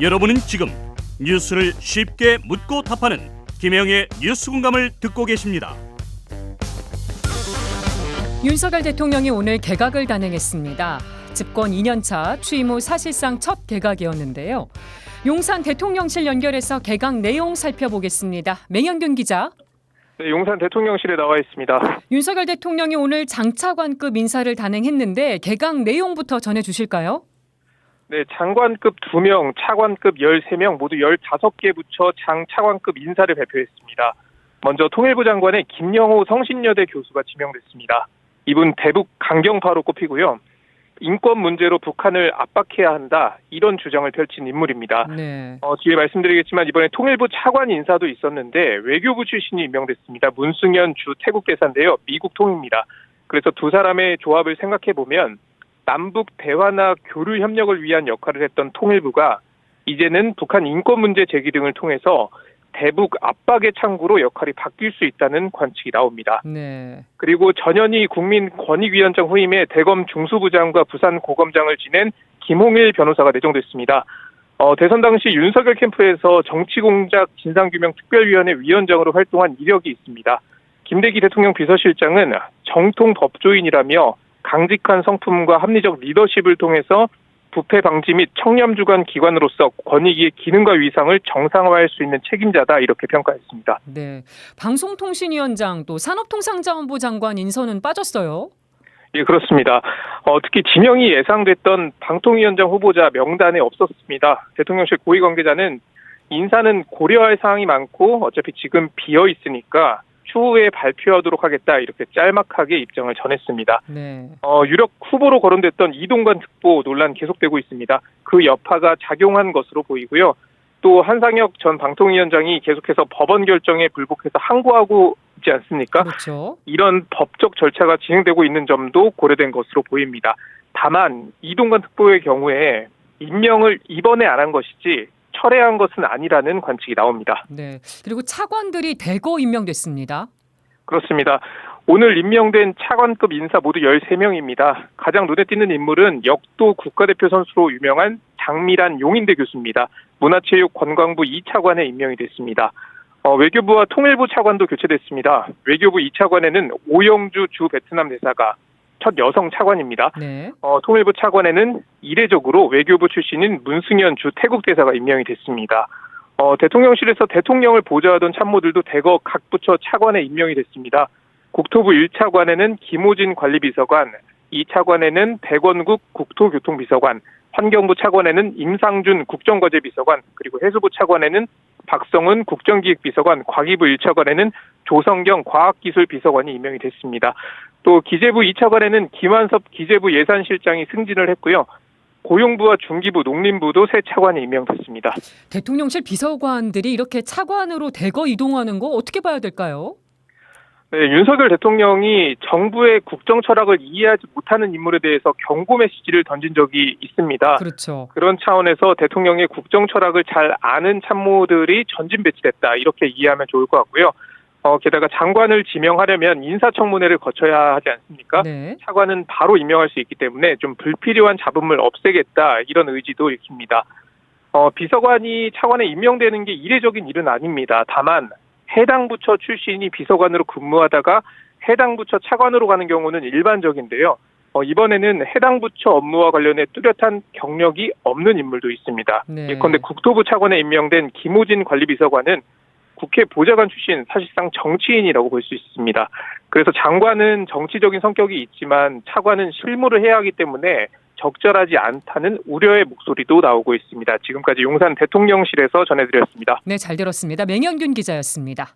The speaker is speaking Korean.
여러분은 지금 뉴스를 쉽게 묻고 답하는 김혜영의 뉴스 공감을 듣고 계십니다. 윤석열 대통령이 오늘 개각을 단행했습니다. 집권 2년차 취임 후 사실상 첫 개각이었는데요. 용산 대통령실 연결해서 개각 내용 살펴보겠습니다. 맹현균 기자. 네, 용산 대통령실에 나와 있습니다. 윤석열 대통령이 오늘 장차관급 인사를 단행했는데 개각 내용부터 전해주실까요? 네, 장관급 2명, 차관급 13명, 모두 15개 부처 장차관급 인사를 발표했습니다. 먼저 통일부 장관에 김영호 성신여대 교수가 지명됐습니다. 이분 대북 강경파로 꼽히고요. 인권 문제로 북한을 압박해야 한다, 이런 주장을 펼친 인물입니다. 네. 뒤에 말씀드리겠지만 이번에 통일부 차관 인사도 있었는데 외교부 출신이 임명됐습니다. 문승현 주 태국 대사인데요. 미국 통입니다. 그래서 두 사람의 조합을 생각해보면 남북 대화나 교류 협력을 위한 역할을 했던 통일부가 이제는 북한 인권 문제 제기 등을 통해서 대북 압박의 창구로 역할이 바뀔 수 있다는 관측이 나옵니다. 네. 그리고 전현희 국민권익위원장 후임에 대검 중수부장과 부산 고검장을 지낸 김홍일 변호사가 내정됐습니다. 대선 당시 윤석열 캠프에서 정치공작 진상규명특별위원회 위원장으로 활동한 이력이 있습니다. 김대기 대통령 비서실장은 정통 법조인이라며 강직한 성품과 합리적 리더십을 통해서 부패 방지 및 청렴 주관 기관으로서 권익위의 기능과 위상을 정상화할 수 있는 책임자다, 이렇게 평가했습니다. 네. 방송통신위원장 또 산업통상자원부 장관 인선은 빠졌어요. 예, 그렇습니다. 특히 지명이 예상됐던 방통위원장 후보자 명단에 없었습니다. 대통령실 고위 관계자는 인사는 고려할 사항이 많고 어차피 지금 비어 있으니까 추후에 발표하도록 하겠다, 이렇게 짤막하게 입장을 전했습니다. 네. 유력 후보로 거론됐던 이동관 특보 논란 계속되고 있습니다. 그 여파가 작용한 것으로 보이고요. 또 한상혁 전 방통위원장이 계속해서 법원 결정에 불복해서 항고하고 있지 않습니까? 그렇죠. 이런 법적 절차가 진행되고 있는 점도 고려된 것으로 보입니다. 다만 이동관 특보의 경우에 임명을 이번에 안 한 것이지 철회한 것은 아니라는 관측이 나옵니다. 네. 그리고 차관들이 대거 임명됐습니다. 그렇습니다. 오늘 임명된 차관급 인사 모두 13명입니다. 가장 눈에 띄는 인물은 역도 국가대표 선수로 유명한 장미란 용인대 교수입니다. 문화체육관광부 2차관에 임명이 됐습니다. 외교부와 통일부 차관도 교체됐습니다. 외교부 2차관에는 오영주 주 베트남 대사가 첫 여성 차관입니다. 네. 통일부 차관에는 이례적으로 외교부 출신인 문승현 주 태국 대사가 임명이 됐습니다. 대통령실에서 대통령을 보좌하던 참모들도 대거 각 부처 차관에 임명이 됐습니다. 국토부 1차관에는 김호진 관리비서관, 2차관에는 백원국 국토교통비서관, 환경부 차관에는 임상준 국정과제비서관, 그리고 해수부 차관에는 박성은 국정기획비서관, 과기부 1차관에는 조성경 과학기술비서관이 임명이 됐습니다. 또 기재부 2차관에는 김한섭 기재부 예산실장이 승진을 했고요. 고용부와 중기부, 농림부도 새 차관이 임명됐습니다. 대통령실 비서관들이 이렇게 차관으로 대거 이동하는 거 어떻게 봐야 될까요? 네, 윤석열 대통령이 정부의 국정 철학을 이해하지 못하는 인물에 대해서 경고 메시지를 던진 적이 있습니다. 그렇죠. 그런 차원에서 대통령의 국정 철학을 잘 아는 참모들이 전진 배치됐다, 이렇게 이해하면 좋을 것 같고요. 게다가 장관을 지명하려면 인사청문회를 거쳐야 하지 않습니까? 네. 차관은 바로 임명할 수 있기 때문에 좀 불필요한 잡음을 없애겠다, 이런 의지도 읽힙니다. 비서관이 차관에 임명되는 게 이례적인 일은 아닙니다. 다만 해당 부처 출신이 비서관으로 근무하다가 해당 부처 차관으로 가는 경우는 일반적인데요. 이번에는 해당 부처 업무와 관련해 뚜렷한 경력이 없는 인물도 있습니다. 네. 예컨대 국토부 차관에 임명된 김호진 관리비서관은 국회 보좌관 출신, 사실상 정치인이라고 볼 수 있습니다. 그래서 장관은 정치적인 성격이 있지만 차관은 실무를 해야 하기 때문에 적절하지 않다는 우려의 목소리도 나오고 있습니다. 지금까지 용산 대통령실에서 전해드렸습니다. 네, 잘 들었습니다. 맹현균 기자였습니다.